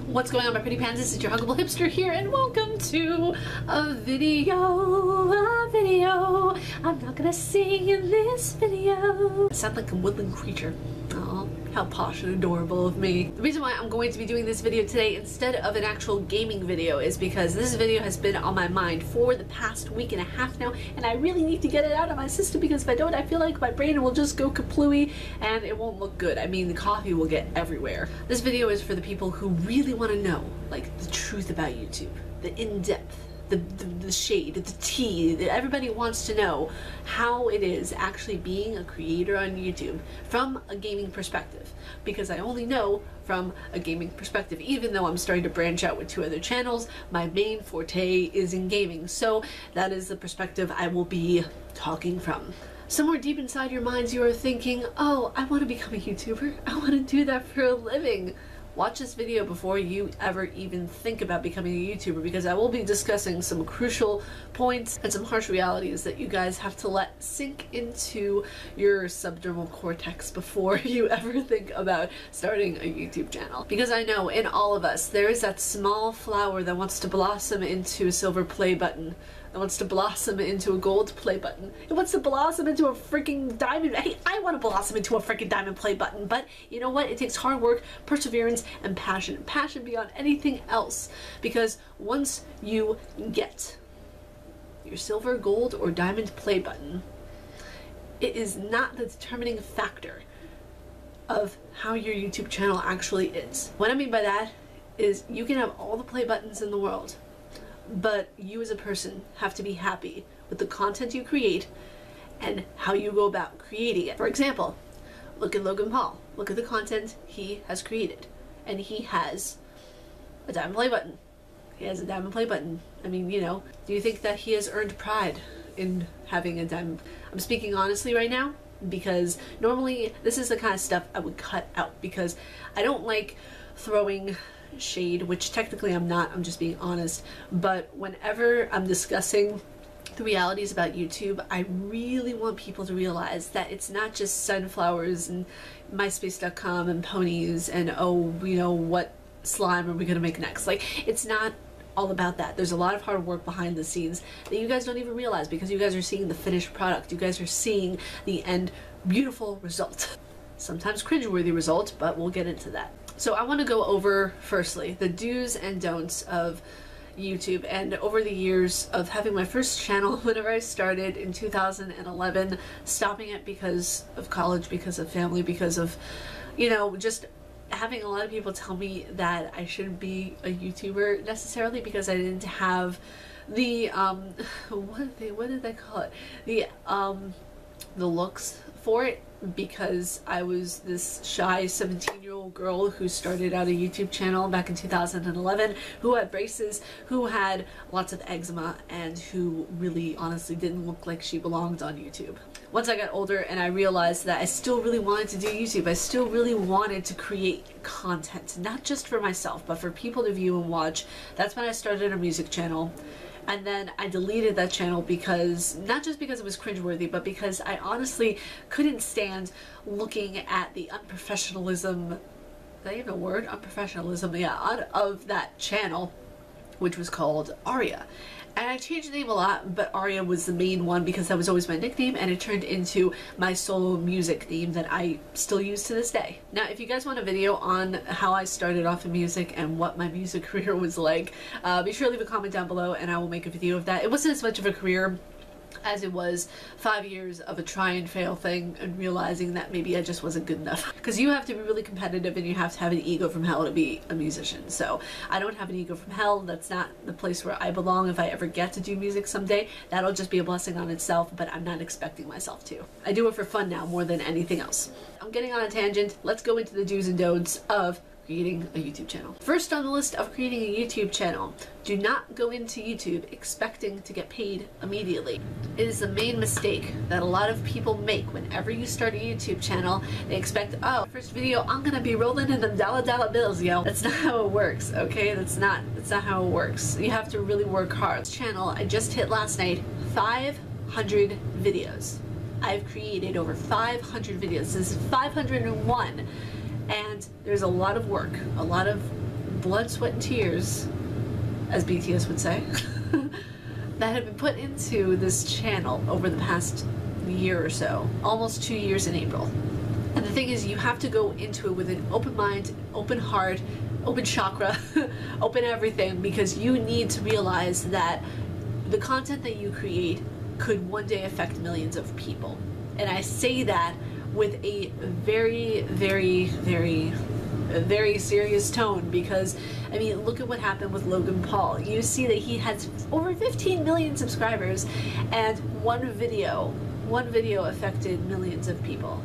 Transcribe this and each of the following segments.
What's going on, my pretty pandas? It's your huggable hipster here, and welcome to a video. I'm not gonna sing in this video. I sound like a woodland creature. Oh, how posh and adorable of me. The reason why I'm going to be doing this video today instead of an actual gaming video is because this video has been on my mind for the past week and a half now, and I really need to get it out of my system because if I don't, I feel like my brain will just go kaplooey and it won't look good. I mean, the coffee will get everywhere. This video is for the people who really want to know, like, the truth about YouTube, the in-depth, the shade, the tea. Everybody wants to know how it is actually being a creator on YouTube from a gaming perspective, because I only know from a gaming perspective. Even though I'm starting to branch out with 2 other channels, my main forte is in gaming, so that is the perspective I will be talking from. Somewhere deep inside your minds you are thinking, oh, I want to become a YouTuber, I want to do that for a living. Watch this video before you ever even think about becoming a YouTuber, because I will be discussing some crucial points and some harsh realities that you guys have to let sink into your subdermal cortex before you ever think about starting a YouTube channel. Because I know in all of us there is that small flower that wants to blossom into a silver play button, that wants to blossom into a gold play button. It wants to blossom into a freaking diamond. Hey, I want to blossom into a freaking diamond play button, but you know what? It takes hard work, perseverance, and passion. Passion beyond anything else. Because once you get your silver, gold, or diamond play button, it is not the determining factor of how your YouTube channel actually is. What I mean by that is you can have all the play buttons in the world, but you as a person have to be happy with the content you create and how you go about creating it. For example, look at Logan Paul. Look at the content he has created. And he has a diamond play button. He has a diamond play button. I mean, you know, do you think that he has earned pride in having a diamond? I'm speaking honestly right now, because normally this is the kind of stuff I would cut out, because I don't like throwing shade, which technically I'm not, I'm just being honest. But whenever I'm discussing the realities about YouTube, I really want people to realize that it's not just sunflowers and myspace.com and ponies and, oh, you know, what slime are we gonna make next? Like, it's not all about that. There's a lot of hard work behind the scenes that you guys don't even realize, because you guys are seeing the finished product. You guys are seeing the end beautiful result. Sometimes cringeworthy result, but we'll get into that. So I want to go over, firstly, the do's and don'ts of YouTube. And over the years of having my first channel, whenever I started in 2011, stopping it because of college, because of family, because of, you know, just having a lot of people tell me that I shouldn't be a YouTuber necessarily because I didn't have the, what did they call it? The looks for it, because I was this shy 17-year-old girl who started out a YouTube channel back in 2011, who had braces, who had lots of eczema, and who really honestly didn't look like she belonged on YouTube. Once I got older and I realized that I still really wanted to do YouTube, I still really wanted to create content, not just for myself, but for people to view and watch, that's when I started a music channel. And then I deleted that channel because, not just because it was cringeworthy, but because I honestly couldn't stand looking at the unprofessionalism, is that even a word? Unprofessionalism, yeah, of that channel, which was called Aria. And I changed the name a lot, but Aria was the main one because that was always my nickname, and it turned into my solo music name that I still use to this day. Now, if you guys want a video on how I started off in music and what my music career was like, be sure to leave a comment down below and I will make a video of that. It wasn't as much of a career as it was 5 years of a try and fail thing and realizing that maybe I just wasn't good enough. Because you have to be really competitive and you have to have an ego from hell to be a musician. So I don't have an ego from hell. That's not the place where I belong. If I ever get to do music someday, that'll just be a blessing on itself, but I'm not expecting myself to. I do it for fun now more than anything else. I'm getting on a tangent. Let's go into the do's and don'ts of creating a YouTube channel. First on the list of creating a YouTube channel, do not go into YouTube expecting to get paid immediately. It is the main mistake that a lot of people make whenever you start a YouTube channel. They expect, oh, first video, I'm gonna be rolling in them dollar bills, yo. That's not how it works, okay? That's not how it works. You have to really work hard. This channel, I just hit last night 500 videos. I've created over 500 videos. This is 501. And there's a lot of work, a lot of blood, sweat, and tears, as BTS would say, that have been put into this channel over the past year or so, almost 2 years in April. And the thing is, you have to go into it with an open mind, open heart, open chakra, open everything, because you need to realize that the content that you create could one day affect millions of people. And I say that with a very, very, very, very serious tone, because I mean, look at what happened with Logan Paul. You see that he has over 15 million subscribers, and one video affected millions of people.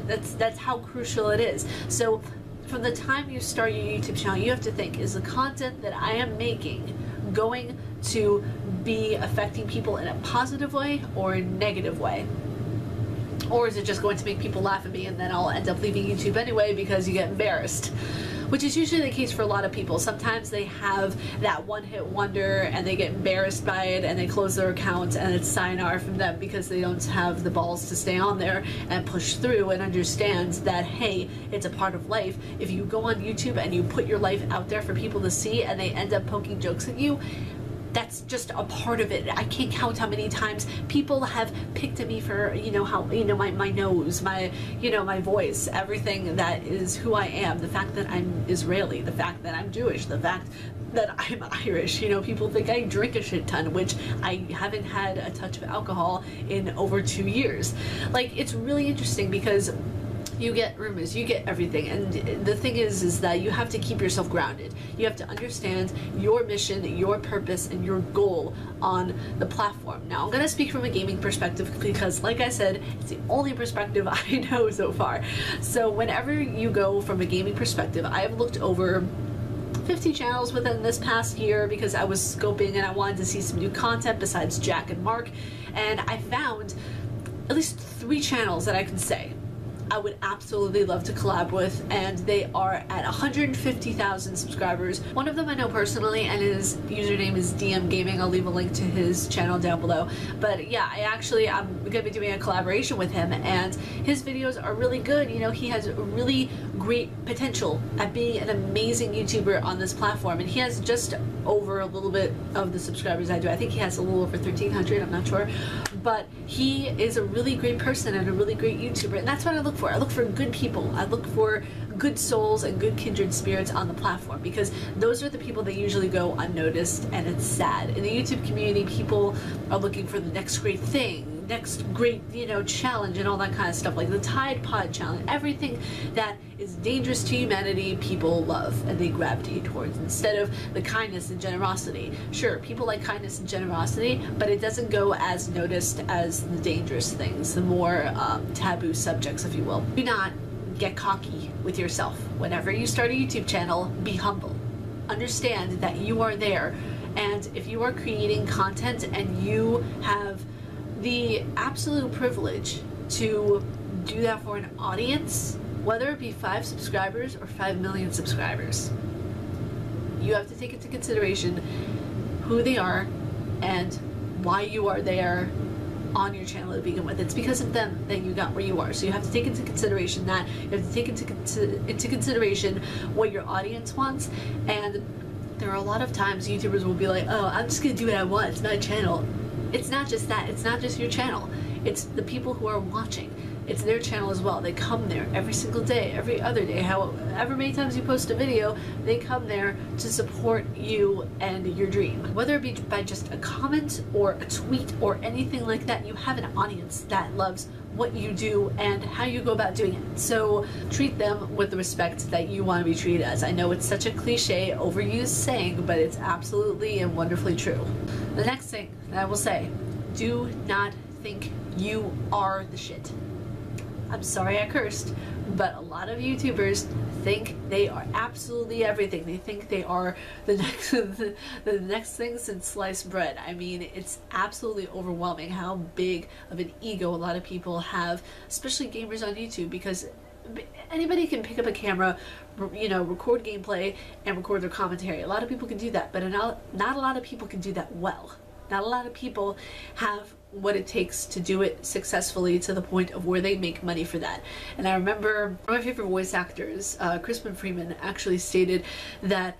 That's how crucial it is. So from the time you start your YouTube channel, you have to think, is the content that I am making going to be affecting people in a positive way or a negative way? Or is it just going to make people laugh at me and then I'll end up leaving YouTube anyway because you get embarrassed? Which is usually the case for a lot of people. Sometimes they have that one-hit wonder and they get embarrassed by it and they close their account, and it's sayonara from them because they don't have the balls to stay on there and push through and understand that, hey, it's a part of life. If you go on YouTube and you put your life out there for people to see and they end up poking jokes at you, that's just a part of it. I can't count how many times people have picked at me for, my nose, my voice, everything that is who I am, the fact that I'm Israeli, the fact that I'm Jewish, the fact that I'm Irish. People think I drink a shit ton, which I haven't had a touch of alcohol in over 2 years. Like, it's really interesting because you get rumors, you get everything, and the thing is that you have to keep yourself grounded. You have to understand your mission, your purpose, and your goal on the platform. Now, I'm going to speak from a gaming perspective because, like I said, it's the only perspective I know so far. So whenever you go from a gaming perspective, I have looked over 50 channels within this past year because I was scoping and I wanted to see some new content besides Jack and Mark, and I found at least 3 channels that I can say I would absolutely love to collab with, and they are at 150,000 subscribers. One of them I know personally, and his username is DM Gaming. I'll leave a link to his channel down below. But yeah, I'm gonna be doing a collaboration with him, and his videos are really good. He has really great potential at being an amazing YouTuber on this platform, and he has just over a little bit of the subscribers I do. I think he has a little over 1,300, I'm not sure. But he is a really great person and a really great YouTuber, and that's what I look for. I look for good people. I look for good souls and good kindred spirits on the platform, because those are the people that usually go unnoticed, and it's sad. In the YouTube community, people are looking for the next great thing, next great, challenge and all that kind of stuff, like the Tide Pod challenge. Everything that is dangerous to humanity, people love and they gravitate towards, instead of the kindness and generosity. Sure, people like kindness and generosity, but it doesn't go as noticed as the dangerous things, the more taboo subjects, if you will. Do not get cocky with yourself. Whenever you start a YouTube channel, be humble. Understand that you are there, and if you are creating content and you have the absolute privilege to do that for an audience, whether it be 5 subscribers or 5 million subscribers, you have to take into consideration who they are and why you are there on your channel to begin with. It's because of them that you got where you are. So you have to take into consideration that. You have to take into consideration what your audience wants. And there are a lot of times YouTubers will be like, oh, I'm just gonna do what I want, it's my channel. It's not just that. It's not just your channel. It's the people who are watching. It's their channel as well. They come there every single day, every other day, however many times you post a video, they come there to support you and your dream. Whether it be by just a comment or a tweet or anything like that, you have an audience that loves what you do and how you go about doing it. So treat them with the respect that you want to be treated as. I know it's such a cliche, overused saying, but it's absolutely and wonderfully true. The next thing that I will say, do not think you are the shit. I'm sorry I cursed, but a lot of YouTubers think they are absolutely everything. They think they are the next the next thing since sliced bread. I mean, it's absolutely overwhelming how big of an ego a lot of people have, especially gamers on YouTube, because anybody can pick up a camera, record gameplay and record their commentary. A lot of people can do that, but not a lot of people can do that well. Not a lot of people have what it takes to do it successfully to the point of where they make money for that. And I remember one of my favorite voice actors, Crispin Freeman, actually stated that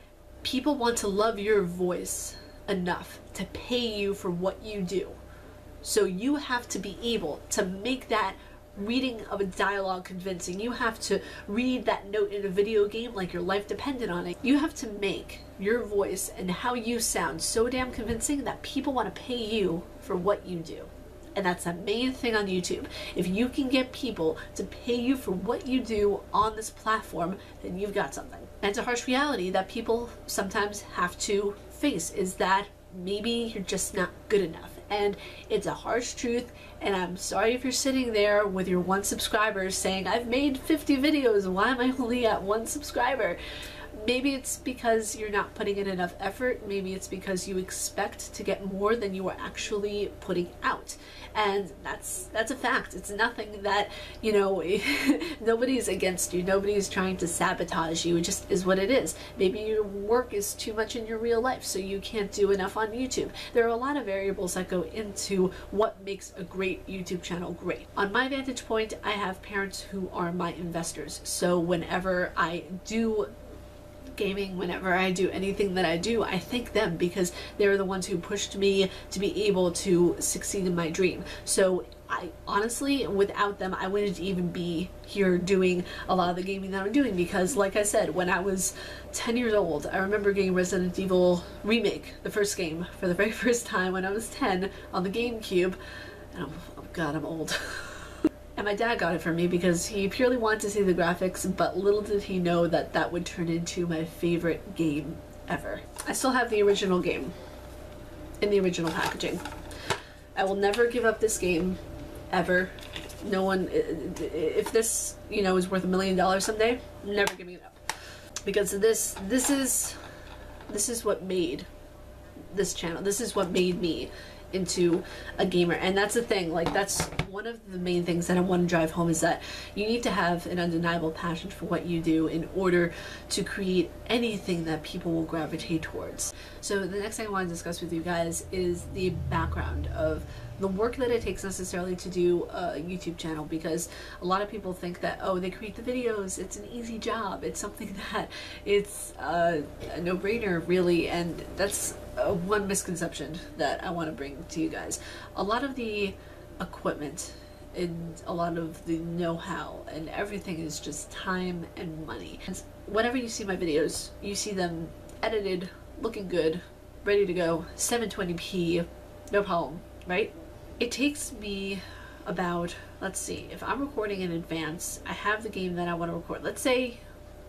people want to love your voice enough to pay you for what you do. So you have to be able to make that reading of a dialogue convincing. You have to read that note in a video game like your life depended on it. You have to make your voice and how you sound so damn convincing that people want to pay you for what you do. And that's the main thing on YouTube. If you can get people to pay you for what you do on this platform, then you've got something. And it's a harsh reality that people sometimes have to face, is that maybe you're just not good enough. And it's a harsh truth, and I'm sorry if you're sitting there with your 1 subscriber saying, I've made 50 videos, why am I only at 1 subscriber? Maybe it's because you're not putting in enough effort. Maybe it's because you expect to get more than you are actually putting out. And that's a fact. It's nothing that, you know, nobody's against you. Nobody's trying to sabotage you. It just is what it is. Maybe your work is too much in your real life, so you can't do enough on YouTube. There are a lot of variables that go into what makes a great YouTube channel great. On my vantage point, I have parents who are my investors. So whenever I do gaming, whenever I do anything that I do, I thank them because they're the ones who pushed me to be able to succeed in my dream. So I honestly, without them, I wouldn't even be here doing a lot of the gaming that I'm doing, because like I said, when I was 10 years old, I remember getting Resident Evil Remake, the first game, for the very first time when I was 10 on the GameCube, and oh god, I'm old. And my dad got it for me because he purely wanted to see the graphics, but little did he know that that would turn into my favorite game ever. I still have the original game in the original packaging. I will never give up this game, ever. No one, if this, you know, is worth $1 million someday, I'm never giving it up. Because this is what made this channel. This is what made me into a gamer. And that's the thing, like, that's one of the main things that I want to drive home, is that you need to have an undeniable passion for what you do in order to create anything that people will gravitate towards. So the next thing I want to discuss with you guys is the background of the work that it takes necessarily to do a YouTube channel, because a lot of people think that, oh, they create the videos, it's an easy job, it's something that it's a no-brainer, really, and that's one misconception that I want to bring to you guys. A lot of the equipment and a lot of the know-how and everything is just time and money. And whenever you see my videos, you see them edited, looking good, ready to go, 720p, no problem, right? It takes me about, let's see, if I'm recording in advance, I have the game that I want to record. Let's say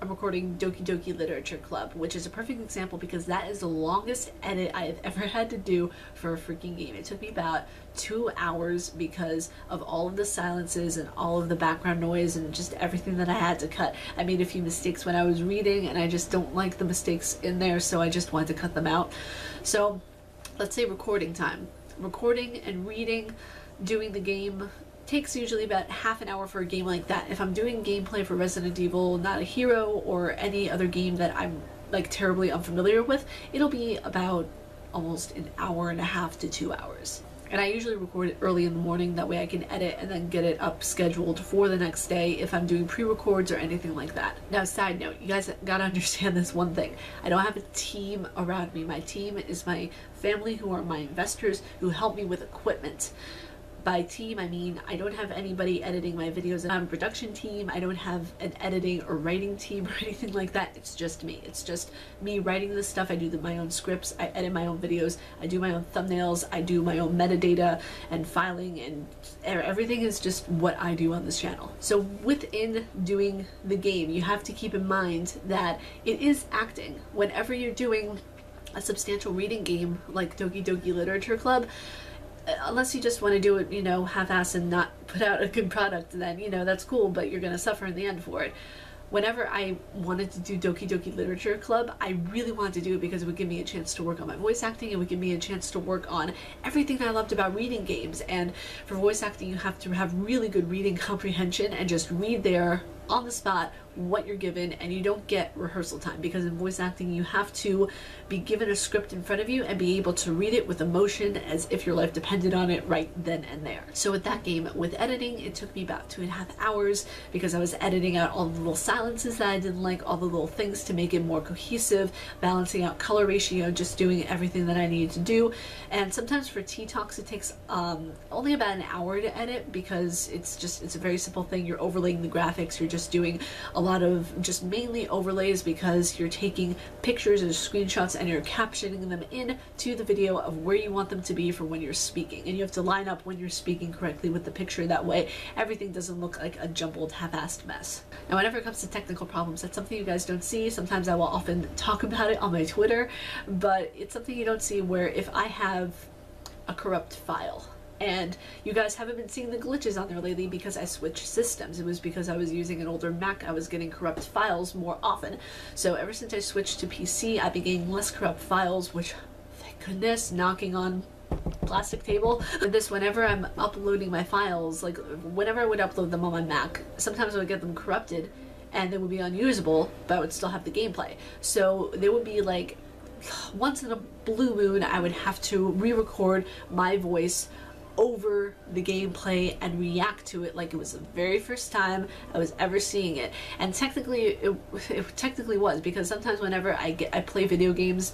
I'm recording Doki Doki Literature Club, which is a perfect example because that is the longest edit I have ever had to do for a freaking game. It took me about 2 hours because of all of the silences and all of the background noise and just everything that I had to cut. I made a few mistakes when I was reading, and I just don't like the mistakes in there, so I just wanted to cut them out. So let's say recording time. Recording and reading, doing the game takes usually about half an hour for a game like that. If I'm doing gameplay for Resident Evil, Not a Hero, or any other game that I'm like terribly unfamiliar with, it'll be about almost an hour and a half to 2 hours. And I usually record it early in the morning, that way I can edit and then get it up scheduled for the next day if I'm doing pre-records or anything like that. Now, side note, you guys gotta understand this one thing. I don't have a team around me. My team is my family, who are my investors, who help me with equipment. By team, I mean I don't have anybody editing my videos. I have a production team. I don't have an editing or writing team or anything like that. It's just me. It's just me writing this stuff. I do my own scripts. I edit my own videos. I do my own thumbnails. I do my own metadata and filing, and everything is just what I do on this channel. So within doing the game, you have to keep in mind that it is acting. Whenever you're doing a substantial reading game like Doki Doki Literature Club, unless you just want to do it, you know, half-ass and not put out a good product, then, you know, that's cool, but you're going to suffer in the end for it. Whenever I wanted to do Doki Doki Literature Club, I really wanted to do it because it would give me a chance to work on my voice acting. It would give me a chance to work on everything that I loved about reading games. And for voice acting, you have to have really good reading comprehension and just read there on the spot what you're given, and you don't get rehearsal time, because in voice acting you have to be given a script in front of you and be able to read it with emotion as if your life depended on it right then and there. So with that game, with editing, it took me about 2.5 hours because I was editing out all the little silences that I didn't like, all the little things to make it more cohesive, balancing out color ratio, just doing everything that I needed to do. And sometimes for tea talks it takes only about an hour to edit, because it's a very simple thing. You're overlaying the graphics, you're just doing a lot of just mainly overlays, because you're taking pictures and screenshots and you're captioning them in to the video of where you want them to be for when you're speaking, and you have to line up when you're speaking correctly with the picture. That way everything doesn't look like a jumbled, half-assed mess. Now whenever it comes to technical problems, that's something you guys don't see. Sometimes I will often talk about it on my Twitter, but it's something you don't see, where if I have a corrupt file, and you guys haven't been seeing the glitches on there lately because I switched systems. It was because I was using an older Mac. I was getting corrupt files more often. So ever since I switched to PC, I've been getting less corrupt files, which, thank goodness, knocking on plastic table. But this, whenever I'm uploading my files, like whenever I would upload them on my Mac, sometimes I would get them corrupted and they would be unusable, but I would still have the gameplay. So they would be like, once in a blue moon, I would have to re-record my voice over the gameplay and react to it like it was the very first time I was ever seeing it. And technically it technically was, because sometimes whenever I play video games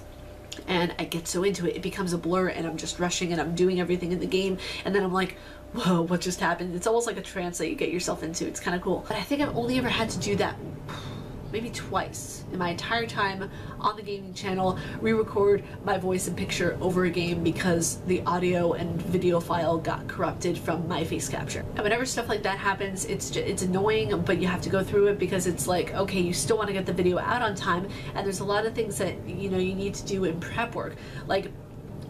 and I get so into it, it becomes a blur and I'm just rushing and I'm doing everything in the game, and then I'm like, whoa, what just happened? It's almost like a trance that you get yourself into. It's kind of cool. But I think I've only ever had to do that maybe twice in my entire time on the gaming channel, re-record my voice and picture over a game because the audio and video file got corrupted from my face capture. And whenever stuff like that happens, it's annoying, but you have to go through it, because it's like, okay, you still want to get the video out on time, and there's a lot of things that, you know, you need to do in prep work. Like,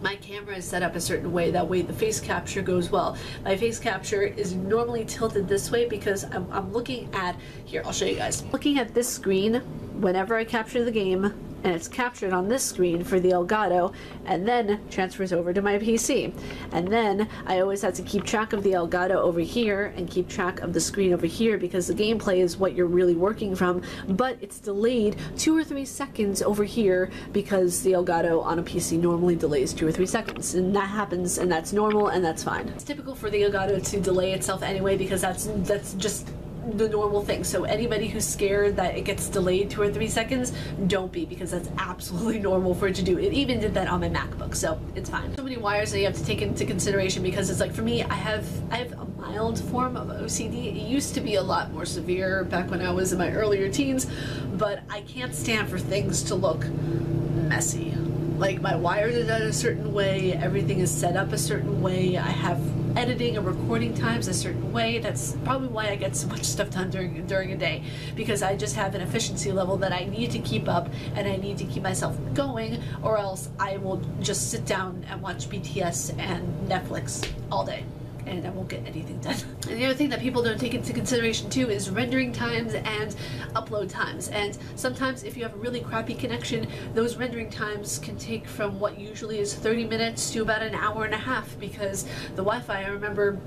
my camera is set up a certain way, that way the face capture goes well. My face capture is normally tilted this way because I'm looking at, here, I'll show you guys. Looking at this screen whenever I capture the game, and it's captured on this screen for the Elgato, and then transfers over to my PC. And then I always have to keep track of the Elgato over here and keep track of the screen over here, because the gameplay is what you're really working from, but it's delayed 2 or 3 seconds over here, because the Elgato on a PC normally delays 2 or 3 seconds, and that happens, and that's normal, and that's fine. It's typical for the Elgato to delay itself anyway, because that's just the normal thing. So anybody who's scared that it gets delayed 2 or 3 seconds, don't be, because that's absolutely normal for it to do. It even did that on my MacBook, so it's fine. So many wires that you have to take into consideration, because it's like, for me, I have a mild form of OCD. It used to be a lot more severe back when I was in my earlier teens, but I can't stand for things to look messy. Like, my wires are done a certain way, everything is set up a certain way, I have editing and recording times a certain way. That's probably why I get so much stuff done during a day, because I just have an efficiency level that I need to keep up, and I need to keep myself going, or else I will just sit down and watch BTS and Netflix all day, and I won't get anything done. And the other thing that people don't take into consideration too is rendering times and upload times. And sometimes if you have a really crappy connection, those rendering times can take from what usually is 30 minutes to about an hour and a half, because the Wi-Fi, I remember,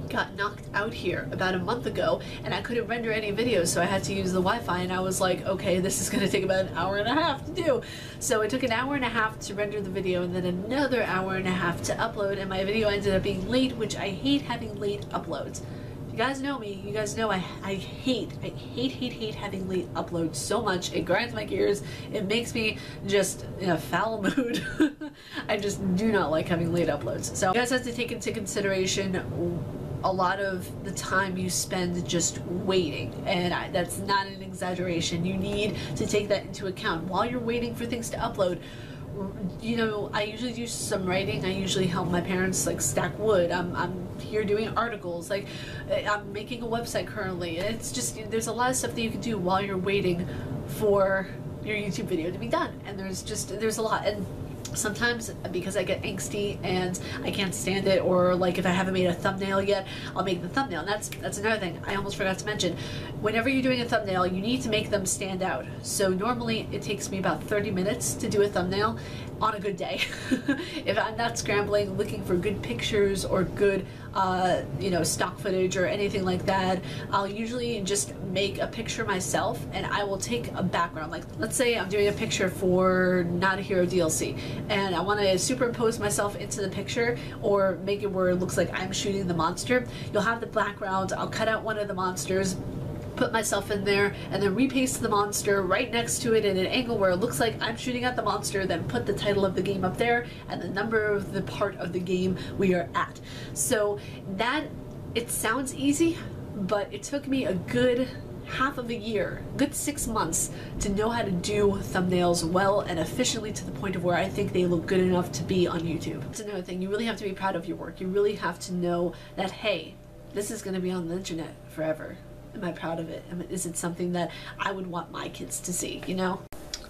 got knocked out here about a month ago, and I couldn't render any videos, so I had to use the Wi-Fi, and I was like, okay, this is gonna take about an hour and a half to do. So it took an hour and a half to render the video, and then another hour and a half to upload, and my video ended up being late, which I hate having late uploads. You guys know me, you guys know I hate having late uploads so much. It grinds my gears, it makes me just in a foul mood. I just do not like having late uploads. So you guys have to take into consideration a lot of the time you spend just waiting, and that's not an exaggeration. You need to take that into account while you're waiting for things to upload. You know, I usually do some writing. I usually help my parents like stack wood. I'm here doing articles. Like, I'm making a website currently. It's just, there's a lot of stuff that you can do while you're waiting for your YouTube video to be done, and there's a lot. And Sometimes because I get angsty and I can't stand it, or like if I haven't made a thumbnail yet, I'll make the thumbnail. And that's another thing I almost forgot to mention. Whenever you're doing a thumbnail, you need to make them stand out. So normally it takes me about 30 minutes to do a thumbnail on a good day. If I'm not scrambling looking for good pictures or good you know, stock footage or anything like that, I'll usually just make a picture myself, and I will take a background. Like, let's say I'm doing a picture for Not a Hero DLC and I want to superimpose myself into the picture or make it where it looks like I'm shooting the monster. You'll have the background, I'll cut out one of the monsters, put myself in there, and then repaste the monster right next to it in an angle where it looks like I'm shooting at the monster, then put the title of the game up there and the number of the part of the game we are at. So that, it sounds easy, but it took me a good half of a year, good 6 months, to know how to do thumbnails well and efficiently to the point of where I think they look good enough to be on YouTube. That's another thing, you really have to be proud of your work. You really have to know that, hey, this is going to be on the internet forever. Am I proud of it? Is it something that I would want my kids to see, you know?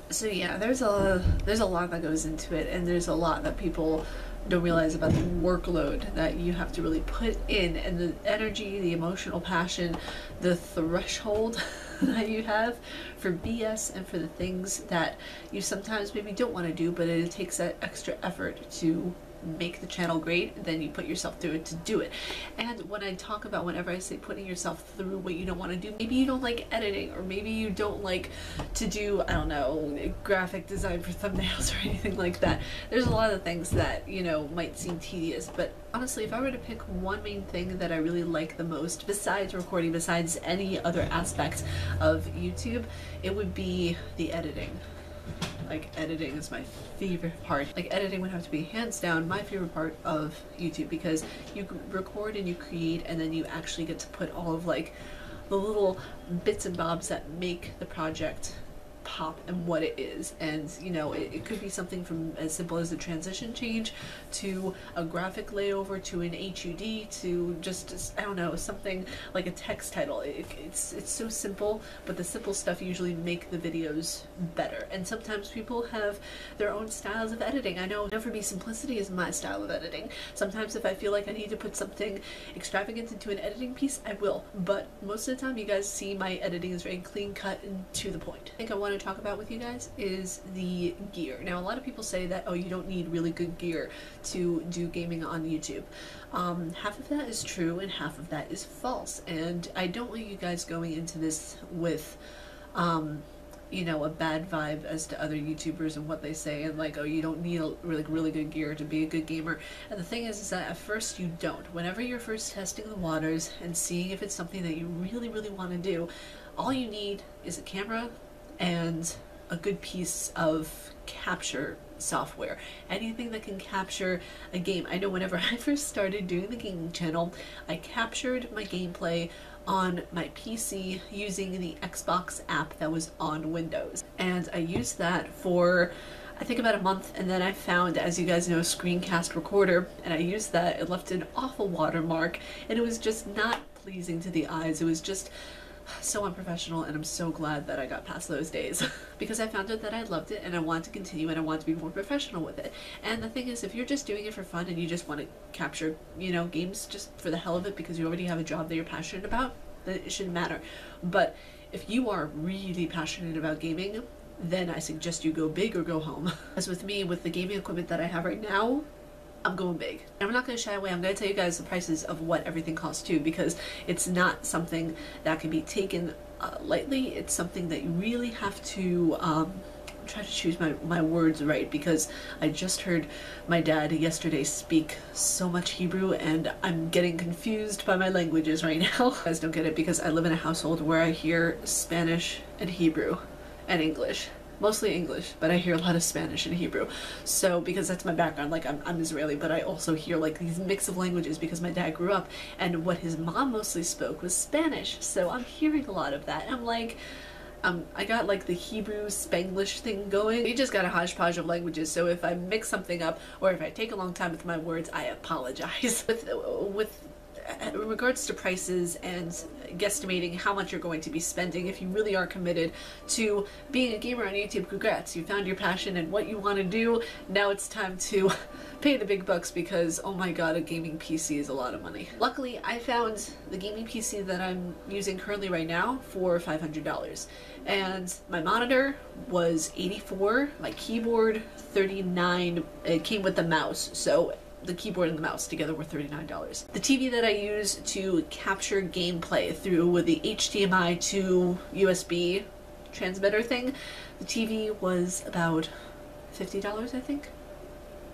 So yeah, there's a lot that goes into it, and there's a lot that people don't realize about the workload that you have to really put in, and the energy, the emotional passion, the threshold that you have for BS and for the things that you sometimes maybe don't want to do, but it takes that extra effort to make the channel great. Then you put yourself through it to do it. And when I talk about, whenever I say putting yourself through what you don't want to do, maybe you don't like editing, or maybe you don't like to do, I don't know, graphic design for thumbnails or anything like that. There's a lot of things that, you know, might seem tedious, but honestly, if I were to pick one main thing that I really like the most, besides recording, besides any other aspect of YouTube, it would be the editing. Like, editing is my favorite part. Like, editing would have to be hands down my favorite part of YouTube, because you record and you create, and then you actually get to put all of like the little bits and bobs that make the project pop and what it is. And you know, it could be something from as simple as a transition change to a graphic layover to an HUD to just, I don't know, something like a text title. It's so simple, but the simple stuff usually make the videos better. And sometimes people have their own styles of editing. I know for me, simplicity is my style of editing. Sometimes if I feel like I need to put something extravagant into an editing piece, I will, but most of the time you guys see my editing is very clean cut and to the point. I think I want to talk about with you guys is the gear. Now, a lot of people say that, oh, you don't need really good gear to do gaming on YouTube. Half of that is true and half of that is false, and I don't want you guys going into this with you know, a bad vibe as to other YouTubers and what they say, and like, oh, you don't need a really good gear to be a good gamer. And the thing is that at first you don't. Whenever you're first testing the waters and seeing if it's something that you really want to do, all you need is a camera and a good piece of capture software. Anything that can capture a game. I know whenever I first started doing the gaming channel, I captured my gameplay on my PC using the Xbox app that was on Windows. And I used that for, I think, about a month, and then I found, as you guys know, a screencast recorder, and I used that. It left an awful watermark, and it was just not pleasing to the eyes. It was just so unprofessional, and I'm so glad that I got past those days because I found out that I loved it and I wanted to continue and I want to be more professional with it. And the thing is, if you're just doing it for fun and you just want to capture, you know, games just for the hell of it because you already have a job that you're passionate about, then it shouldn't matter. But if you are really passionate about gaming, then I suggest you go big or go home. As with me, with the gaming equipment that I have right now, I'm going big. And I'm not going to shy away. I'm going to tell you guys the prices of what everything costs too, because it's not something that can be taken lightly. It's something that you really have to try to choose my words right, because I just heard my dad yesterday speak so much Hebrew and I'm getting confused by my languages right now. You guys don't get it because I live in a household where I hear Spanish and Hebrew and English. Mostly English, but I hear a lot of Spanish and Hebrew. So, because that's my background, like I'm Israeli, but I also hear like these mix of languages because my dad grew up and what his mom mostly spoke was Spanish. So I'm hearing a lot of that. And I'm like, I got like the Hebrew Spanglish thing going. We just got a hodgepodge of languages, so if I mix something up or if I take a long time with my words, I apologize. With in regards to prices and guesstimating how much you're going to be spending, if you really are committed to being a gamer on YouTube, congrats, you found your passion and what you want to do. Now it's time to pay the big bucks, because oh my god, a gaming PC is a lot of money. Luckily, I found the gaming PC that I'm using currently right now for $500, and my monitor was $84, my keyboard $39. It came with the mouse, so the keyboard and the mouse together were $39. The TV that I use to capture gameplay through with the HDMI to USB transmitter thing, the TV was about $50, I think.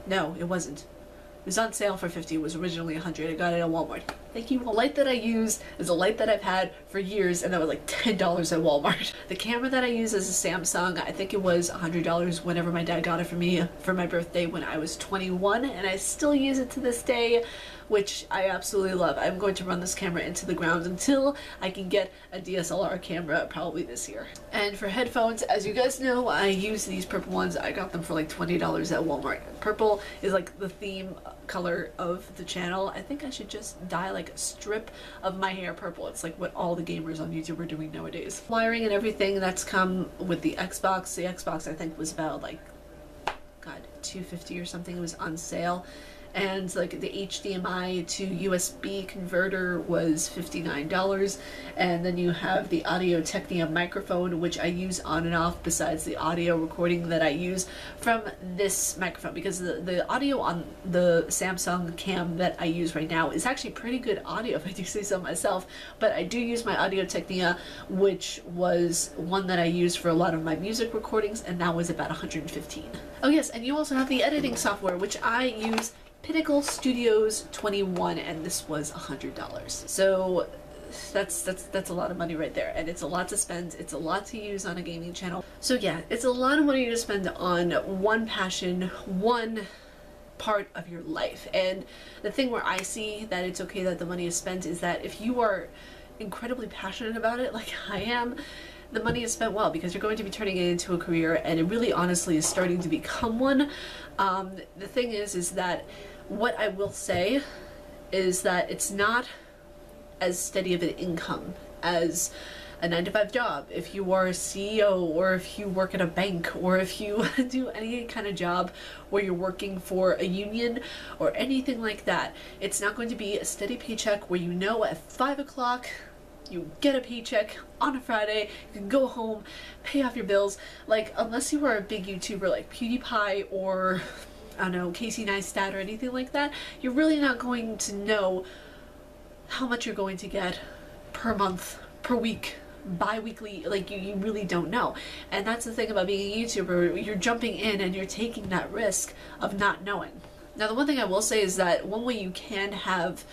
No, it wasn't. It was on sale for $50. It was originally $100. I got it at Walmart. Thank you. The light that I use is a light that I've had for years, and that was like $10 at Walmart. The camera that I use is a Samsung. I think it was $100 whenever my dad got it for me for my birthday when I was 21, and I still use it to this day, which I absolutely love. I'm going to run this camera into the ground until I can get a DSLR camera probably this year. And for headphones, as you guys know, I use these purple ones. I got them for like $20 at Walmart. Purple is like the theme color of the channel. I think I should just dye like a strip of my hair purple. It's like what all the gamers on YouTube are doing nowadays. Wiring and everything that's come with the Xbox. The Xbox I think was about like, God, $250 or something. It was on sale. And like the HDMI to USB converter was $59, and then you have the Audio Technica microphone, which I use on and off besides the audio recording that I use from this microphone, because the audio on the Samsung cam that I use right now is actually pretty good audio, if I do say so myself. But I do use my Audio Technica, which was one that I use for a lot of my music recordings, and that was about $115. Oh yes, and you also have the editing software, which I use Pinnacle Studios 21, and this was $100. So that's a lot of money right there, and it's a lot to spend. It's a lot to use on a gaming channel. So yeah, it's a lot of money to spend on one passion, one part of your life. And the thing where I see that it's okay that the money is spent is that if you are incredibly passionate about it, like I am, the money is spent well, because you're going to be turning it into a career, and it really honestly is starting to become one. The thing is that what I will say is that it's not as steady of an income as a 9-to-5 job. If you are a CEO, or if you work at a bank, or if you do any kind of job where you're working for a union or anything like that, it's not going to be a steady paycheck where you know at 5 o'clock you get a paycheck on a Friday, you can go home, pay off your bills. Like, unless you are a big YouTuber like PewDiePie or, I don't know, Casey Neistat or anything like that, you're really not going to know how much you're going to get per month, per week, bi-weekly. Like, you really don't know. And that's the thing about being a YouTuber. You're jumping in and you're taking that risk of not knowing. Now, the one thing I will say is that one way you can have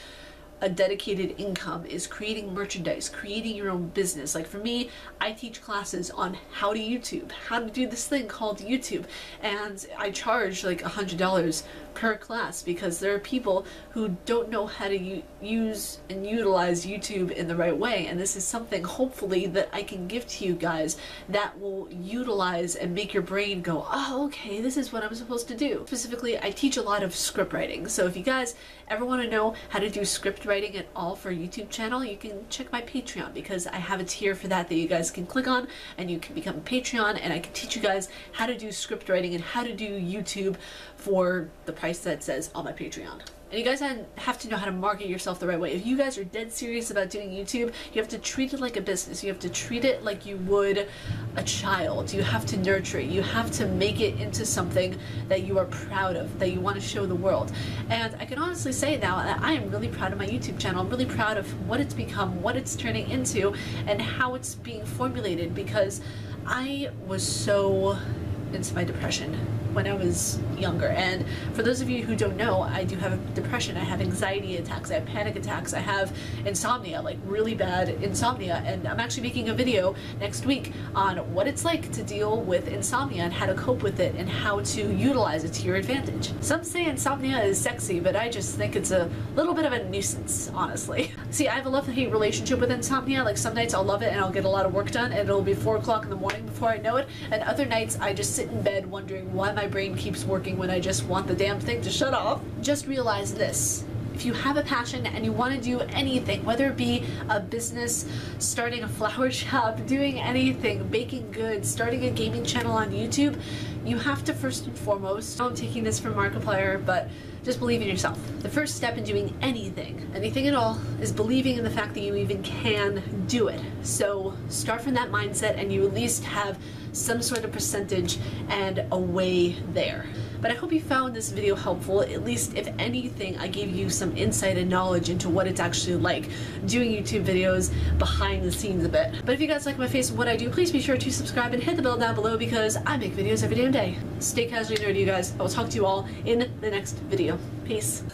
a dedicated income is creating merchandise, creating your own business. Like for me, I teach classes on how to YouTube, how to do this thing called YouTube, and I charge like $100 per class, because there are people who don't know how to use and utilize YouTube in the right way, and this is something hopefully that I can give to you guys that will utilize and make your brain go, oh, okay, this is what I'm supposed to do. Specifically, I teach a lot of script writing, so if you guys ever want to know how to do script writing at all for a YouTube channel, you can check my Patreon, because I have a tier for that you guys can click on, and you can become a Patreon, and I can teach you guys how to do script writing and how to do YouTube for the price that says on my Patreon. And you guys have to know how to market yourself the right way. If you guys are dead serious about doing YouTube, you have to treat it like a business. You have to treat it like you would a child. You have to nurture it. You have to make it into something that you are proud of, that you want to show the world. And I can honestly say now that I am really proud of my YouTube channel. I'm really proud of what it's become, what it's turning into, and how it's being formulated, because I was so into my depression when I was younger. And for those of you who don't know, I do have depression. I have anxiety attacks, I have panic attacks, I have insomnia, like really bad insomnia, and I'm actually making a video next week on what it's like to deal with insomnia and how to cope with it and how to utilize it to your advantage. Some say insomnia is sexy, but I just think it's a little bit of a nuisance, honestly. See, I have a love-hate relationship with insomnia. Like some nights I'll love it and I'll get a lot of work done and it'll be 4 o'clock in the morning before I know it, and other nights I just sit in bed wondering why my brain keeps working when I just want the damn thing to shut off. Just realize this: If you have a passion and you want to do anything, whether it be a business, starting a flower shop, doing anything, baking goods, starting a gaming channel on YouTube, you have to first and foremost, I'm taking this from Markiplier, but just believe in yourself. The first step in doing anything at all, is believing in the fact that you even can do it. So start from that mindset and you at least have some sort of percentage and a way there. But I hope you found this video helpful. At least, if anything, I gave you some insight and knowledge into what it's actually like doing YouTube videos behind the scenes a bit. But if you guys like my face and what I do, please be sure to subscribe and hit the bell down below because I make videos every damn day. Stay casually nerdy, you guys. I will talk to you all in the next video. Peace.